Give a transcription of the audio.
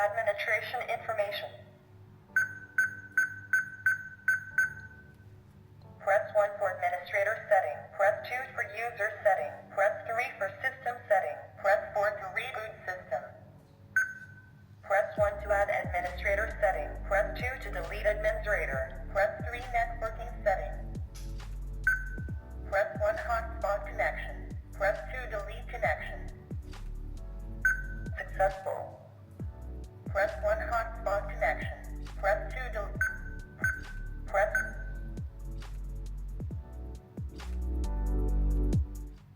administration information. Press 1 for administrator setting. Press 2 for user setting. Press 3 for system setting. Press 4 to reboot system. Press 1 to add administrator setting. Press 2 to delete administrator. Press 3 networking setting. Press 1 hotspot connection. Press 2 delete connection. Successful.